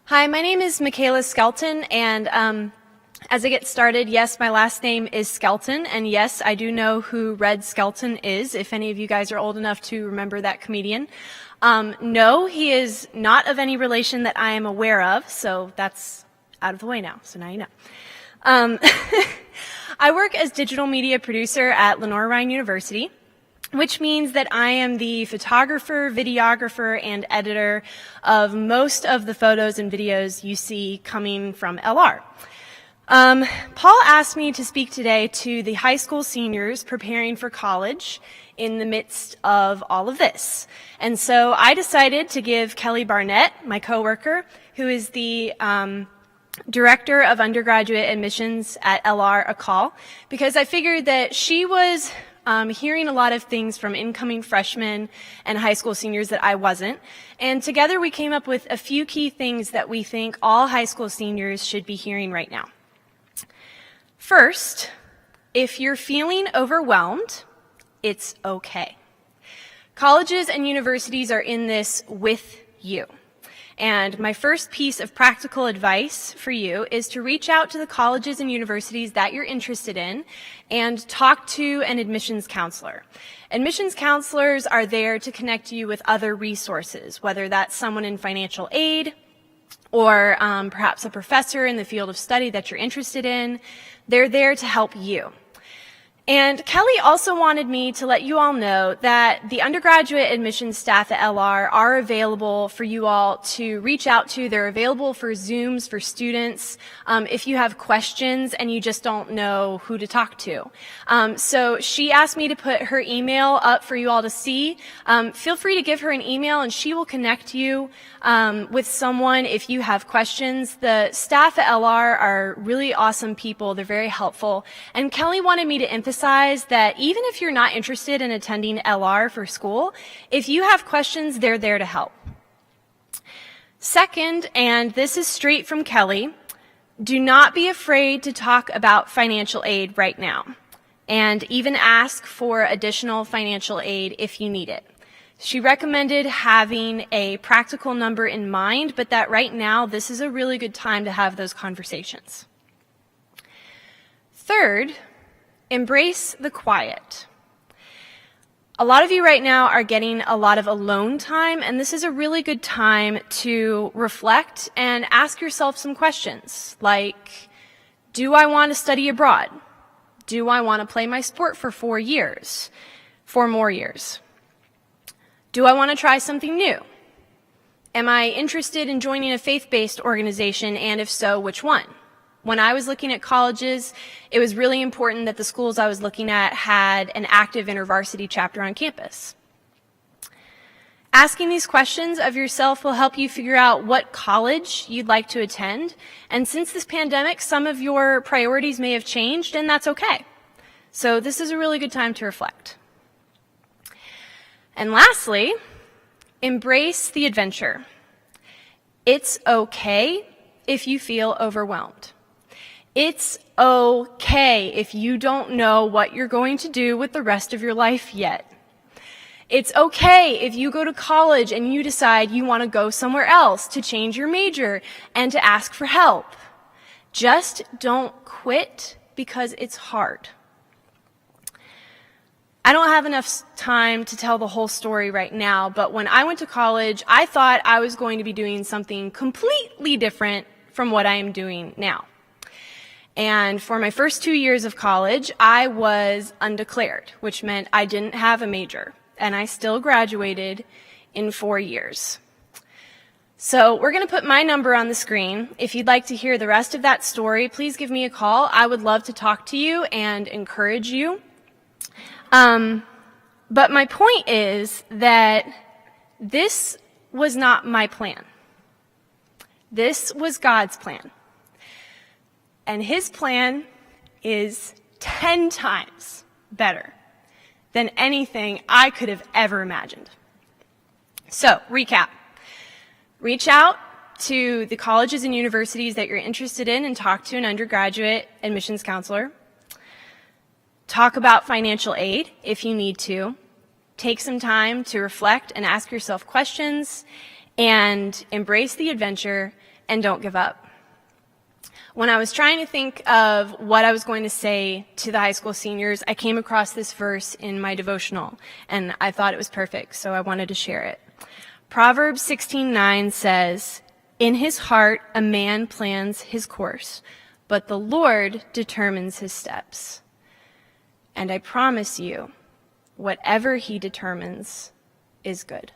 Hi, my name is Mikeala Skelton, and as I get started, yes, my last name is Skelton, and yes, I do know who Red Skelton is, if any of you guys are old enough to remember that comedian. No, he is not of any relation that I am aware of, so that's out of the way now, so now you know. I work as digital media producer at Lenore-Ryan University, which means that I am the photographer, videographer, and editor of most of the photos and videos you see coming from LR. Paul asked me to speak today to the high school seniors preparing for college in the midst of all of this. And so I decided to give Kelly Barnett, my coworker, who is the Director of Undergraduate Admissions at LR, a call, because I figured that she was hearing a lot of things from incoming freshmen and high school seniors that I wasn't. And together we came up with a few key things that we think all high school seniors should be hearing right now. First, if you're feeling overwhelmed, it's okay. Colleges and universities are in this with you. And my first piece of practical advice for you is to reach out to the colleges and universities that you're interested in and talk to an admissions counselor. Admissions counselors are there to connect you with other resources, whether that's someone in financial aid or perhaps a professor in the field of study that you're interested in. They're there to help you. And Kelly also wanted me to let you all know that the undergraduate admissions staff at LR are available for you all to reach out to. They're available for Zooms for students if you have questions and you just don't know who to talk to. So she asked me to put her email up for you all to see. Feel free to give her an email and she will connect you with someone if you have questions. The staff at LR are really awesome people. They're very helpful. And Kelly wanted me to emphasize that even if you're not interested in attending LR for school, if you have questions, they're there to help. Second, and this is straight from Kelly, do not be afraid to talk about financial aid right now, and even ask for additional financial aid if you need it. She recommended having a practical number in mind, but that right now, this is a really good time to have those conversations. Third, embrace the quiet. A lot of you right now are getting a lot of alone time, and this is a really good time to reflect and ask yourself some questions like, do I want to study abroad? Do I want to play my sport for 4 years? 4 more years? Do I want to try something new? Am I interested in joining a faith-based organization, and if so, which one? When I was looking at colleges, it was really important that the schools I was looking at had an active InterVarsity chapter on campus. Asking these questions of yourself will help you figure out what college you'd like to attend. And since this pandemic, some of your priorities may have changed, and that's okay. So this is a really good time to reflect. And lastly, embrace the adventure. It's okay if you feel overwhelmed. It's okay if you don't know what you're going to do with the rest of your life yet. It's okay if you go to college and you decide you want to go somewhere else to change your major and to ask for help. Just don't quit because it's hard. I don't have enough time to tell the whole story right now, but when I went to college, I thought I was going to be doing something completely different from what I am doing now. And for my first 2 years of college, I was undeclared, which meant I didn't have a major, and I still graduated in 4 years. So we're going to put my number on the screen. If you'd like to hear the rest of that story, please give me a call. I would love to talk to you and encourage you. But my point is that this was not my plan. This was God's plan. And his plan is 10 times better than anything I could have ever imagined. So, recap. Reach out to the colleges and universities that you're interested in and talk to an undergraduate admissions counselor. Talk about financial aid if you need to. Take some time to reflect and ask yourself questions. and embrace the adventure and don't give up. When I was trying to think of what I was going to say to the high school seniors, I came across this verse in my devotional, and I thought it was perfect, so I wanted to share it. Proverbs 16:9 says, "In his heart a man plans his course, but the Lord determines his steps." And I promise you, whatever he determines is good.